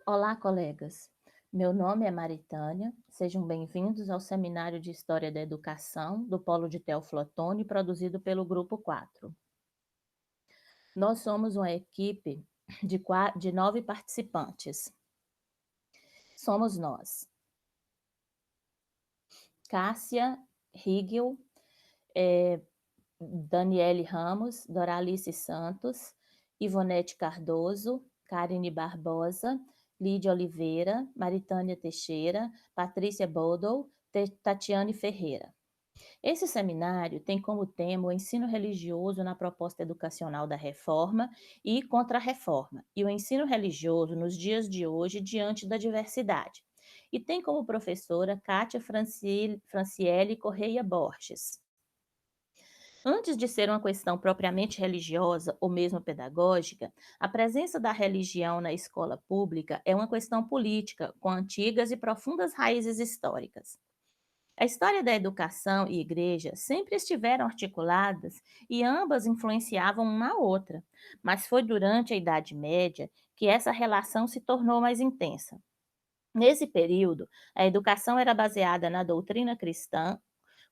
Olá, colegas. Meu nome é Maritânia. Sejam bem-vindos ao Seminário de História da Educação do Polo de Teoflotone, produzido pelo Grupo 4. Nós somos uma equipe de 9 participantes. Somos nós: Cássia Rigel, Daniele Ramos, Doralice Santos, Ivonete Cardoso, Karine Barbosa, Lídia Oliveira, Maritânia Teixeira, Patrícia Bodol, Tatiane Ferreira. Esse seminário tem como tema o ensino religioso na proposta educacional da reforma e contra-reforma, e o ensino religioso nos dias de hoje diante da diversidade. E tem como professora Kátia Franciele Correia Borges. Antes de ser uma questão propriamente religiosa ou mesmo pedagógica, a presença da religião na escola pública é uma questão política, com antigas e profundas raízes históricas. A história da educação e igreja sempre estiveram articuladas e ambas influenciavam uma a outra, mas foi durante a Idade Média que essa relação se tornou mais intensa. Nesse período, a educação era baseada na doutrina cristã,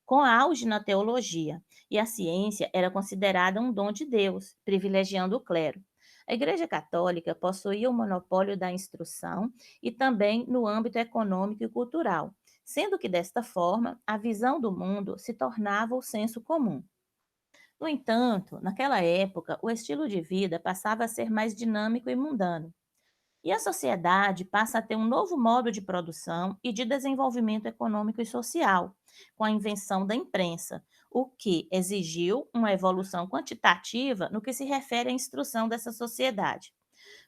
com auge na teologia, e a ciência era considerada um dom de Deus, privilegiando o clero. A Igreja Católica possuía o monopólio da instrução e também no âmbito econômico e cultural, sendo que desta forma a visão do mundo se tornava o senso comum. No entanto, naquela época, o estilo de vida passava a ser mais dinâmico e mundano. E a sociedade passa a ter um novo modo de produção e de desenvolvimento econômico e social, com a invenção da imprensa, o que exigiu uma evolução quantitativa no que se refere à instrução dessa sociedade.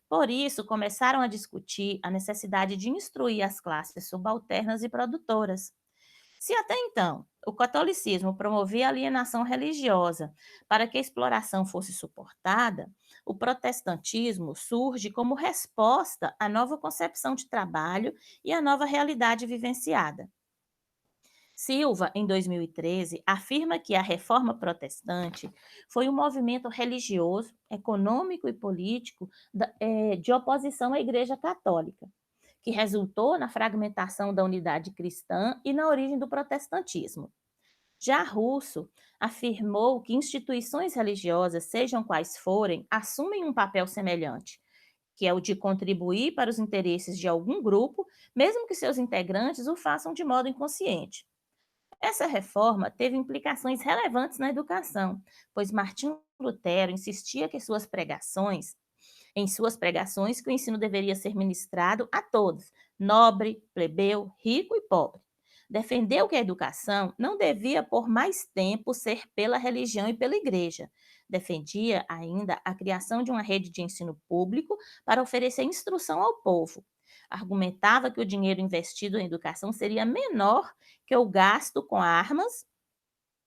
Por isso, começaram a discutir a necessidade de instruir as classes subalternas e produtoras. Se até então o catolicismo promovia a alienação religiosa para que a exploração fosse suportada, o protestantismo surge como resposta à nova concepção de trabalho e à nova realidade vivenciada. Silva, em 2013, afirma que a reforma protestante foi um movimento religioso, econômico e político de oposição à Igreja Católica, que resultou na fragmentação da unidade cristã e na origem do protestantismo. Já Russo afirmou que instituições religiosas, sejam quais forem, assumem um papel semelhante, que é o de contribuir para os interesses de algum grupo, mesmo que seus integrantes o façam de modo inconsciente. Essa reforma teve implicações relevantes na educação, pois Martim Lutero insistia em suas pregações, que o ensino deveria ser ministrado a todos, nobre, plebeu, rico e pobre. Defendeu que a educação não devia por mais tempo ser pela religião e pela igreja. Defendia ainda a criação de uma rede de ensino público para oferecer instrução ao povo. Argumentava que o dinheiro investido em educação seria menor que o gasto com armas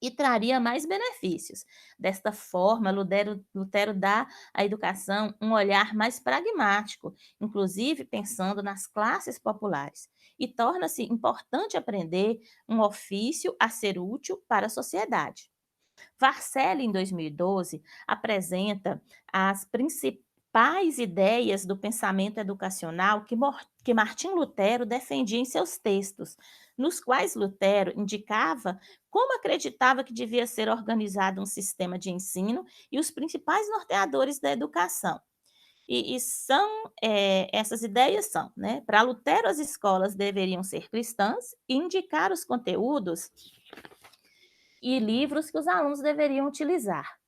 e traria mais benefícios. Desta forma, Lutero dá à educação um olhar mais pragmático, inclusive pensando nas classes populares, e torna-se importante aprender um ofício a ser útil para a sociedade. Varcelli, em 2012, apresenta as principais ideias do pensamento educacional que Martim Lutero defendia em seus textos, nos quais Lutero indicava como acreditava que devia ser organizado um sistema de ensino e os principais norteadores da educação. Essas ideias são, né? Para Lutero, as escolas deveriam ser cristãs e indicar os conteúdos e livros que os alunos deveriam utilizar.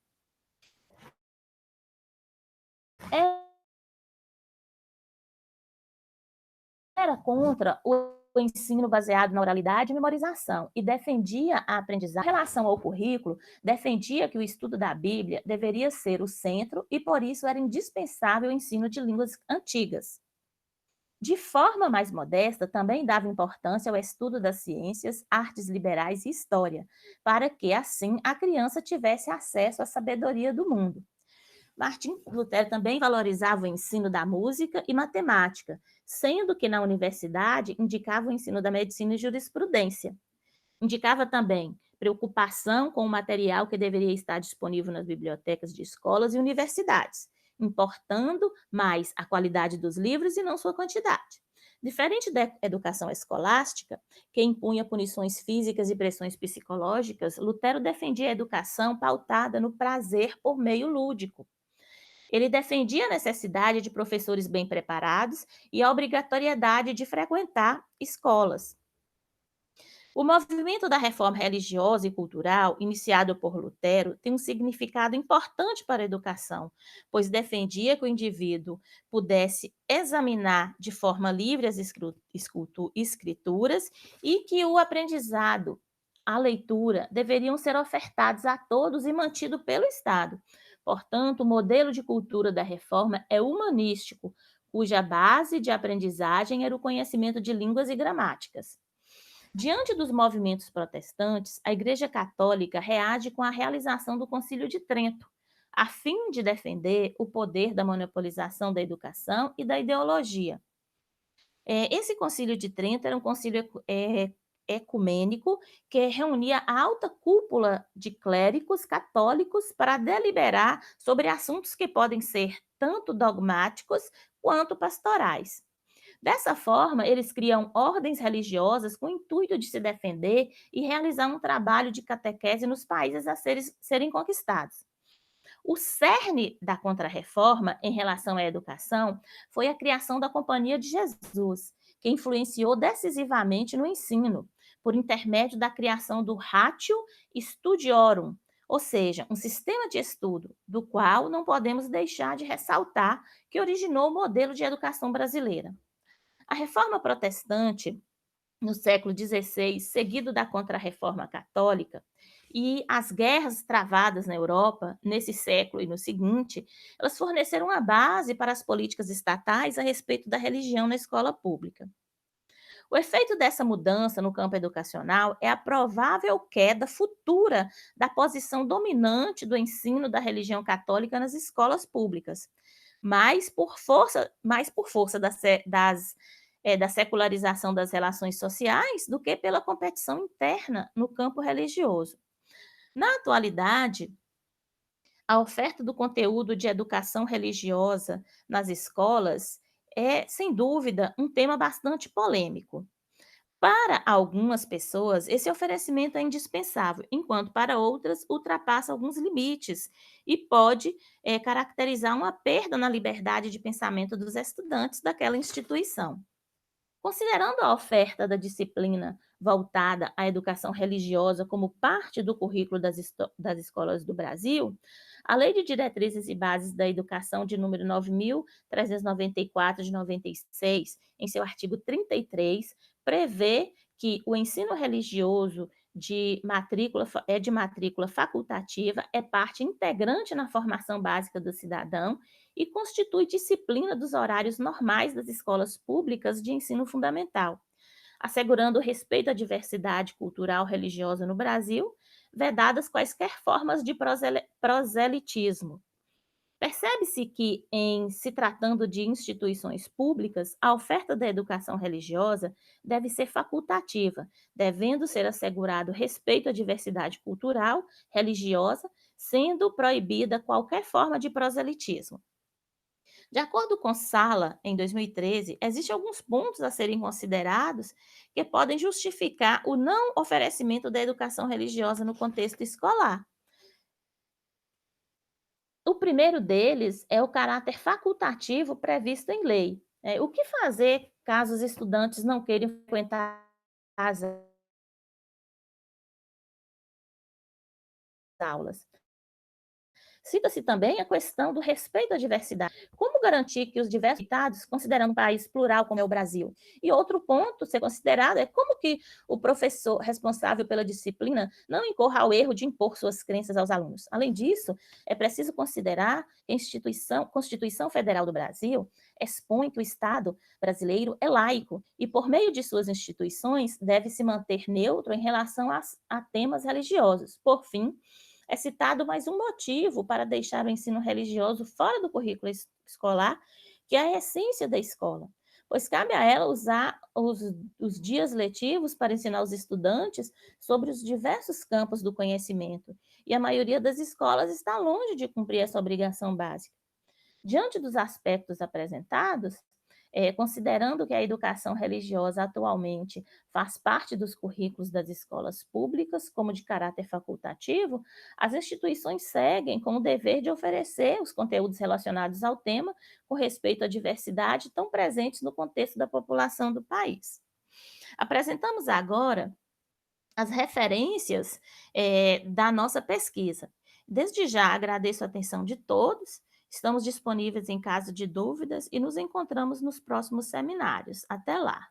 Era contra o ensino baseado na oralidade e memorização e defendia a aprendizagem. Em relação ao currículo, defendia que o estudo da Bíblia deveria ser o centro e, por isso, era indispensável o ensino de línguas antigas. De forma mais modesta, também dava importância ao estudo das ciências, artes liberais e história, para que, assim, a criança tivesse acesso à sabedoria do mundo. Martim Lutero também valorizava o ensino da música e matemática, sendo que na universidade indicava o ensino da medicina e jurisprudência. Indicava também preocupação com o material que deveria estar disponível nas bibliotecas de escolas e universidades. importando mais a qualidade dos livros e não sua quantidade. Diferente da educação escolástica, que impunha punições físicas e pressões psicológicas, Lutero defendia a educação pautada no prazer por meio lúdico. Ele defendia a necessidade de professores bem preparados e a obrigatoriedade de frequentar escolas. O movimento da reforma religiosa e cultural, iniciado por Lutero, tem um significado importante para a educação, pois defendia que o indivíduo pudesse examinar de forma livre as escrituras e que o aprendizado, a leitura, deveriam ser ofertados a todos e mantido pelo Estado. Portanto, o modelo de cultura da reforma é humanístico, cuja base de aprendizagem era o conhecimento de línguas e gramáticas. Diante dos movimentos protestantes, a Igreja Católica reage com a realização do Concílio de Trento, a fim de defender o poder da monopolização da educação e da ideologia. Esse Concílio de Trento era um concílio ecumênico que reunia a alta cúpula de clérigos católicos para deliberar sobre assuntos que podem ser tanto dogmáticos quanto pastorais. Dessa forma, eles criam ordens religiosas com o intuito de se defender e realizar um trabalho de catequese nos países a serem conquistados. O cerne da Contra-Reforma em relação à educação foi a criação da Companhia de Jesus, que influenciou decisivamente no ensino, por intermédio da criação do Ratio Studiorum, ou seja, um sistema de estudo, do qual não podemos deixar de ressaltar que originou o modelo de educação brasileira. A reforma protestante, no século XVI, seguido da Contra-Reforma católica, e as guerras travadas na Europa, nesse século e no seguinte, elas forneceram a base para as políticas estatais a respeito da religião na escola pública. O efeito dessa mudança no campo educacional é a provável queda futura da posição dominante do ensino da religião católica nas escolas públicas, mais por força da secularização das relações sociais do que pela competição interna no campo religioso. Na atualidade, a oferta do conteúdo de educação religiosa nas escolas é, sem dúvida, um tema bastante polêmico. Para algumas pessoas, esse oferecimento é indispensável, enquanto para outras ultrapassa alguns limites e pode caracterizar uma perda na liberdade de pensamento dos estudantes daquela instituição. Considerando a oferta da disciplina voltada à educação religiosa como parte do currículo das escolas do Brasil, a Lei de Diretrizes e Bases da Educação de número 9.394 de 96, em seu artigo 33, prevê que o ensino religioso de matrícula facultativa, é parte integrante na formação básica do cidadão e constitui disciplina dos horários normais das escolas públicas de ensino fundamental, assegurando o respeito à diversidade cultural religiosa no Brasil, vedadas quaisquer formas de proselitismo. Percebe-se que, em se tratando de instituições públicas, a oferta da educação religiosa deve ser facultativa, devendo ser assegurado respeito à diversidade cultural, religiosa, sendo proibida qualquer forma de proselitismo. De acordo com Sala, em 2013, existem alguns pontos a serem considerados que podem justificar o não oferecimento da educação religiosa no contexto escolar. O primeiro deles é o caráter facultativo previsto em lei. O que fazer caso os estudantes não queiram frequentar as aulas? Cita-se também a questão do respeito à diversidade. Como garantir que os diversos estados, considerando um país plural como é o Brasil? E outro ponto a ser considerado é como que o professor responsável pela disciplina não incorra ao erro de impor suas crenças aos alunos. Além disso, é preciso considerar que a Constituição Federal do Brasil expõe que o Estado brasileiro é laico e, por meio de suas instituições, deve se manter neutro em relação a temas religiosos. Por fim, é citado mais um motivo para deixar o ensino religioso fora do currículo escolar, que é a essência da escola, pois cabe a ela usar os dias letivos para ensinar os estudantes sobre os diversos campos do conhecimento, e a maioria das escolas está longe de cumprir essa obrigação básica. Diante dos aspectos apresentados, considerando que a educação religiosa atualmente faz parte dos currículos das escolas públicas, como de caráter facultativo, as instituições seguem com o dever de oferecer os conteúdos relacionados ao tema, com respeito à diversidade tão presentes no contexto da população do país. Apresentamos agora as referências, da nossa pesquisa. Desde já agradeço a atenção de todos, estamos disponíveis em caso de dúvidas e nos encontramos nos próximos seminários. Até lá.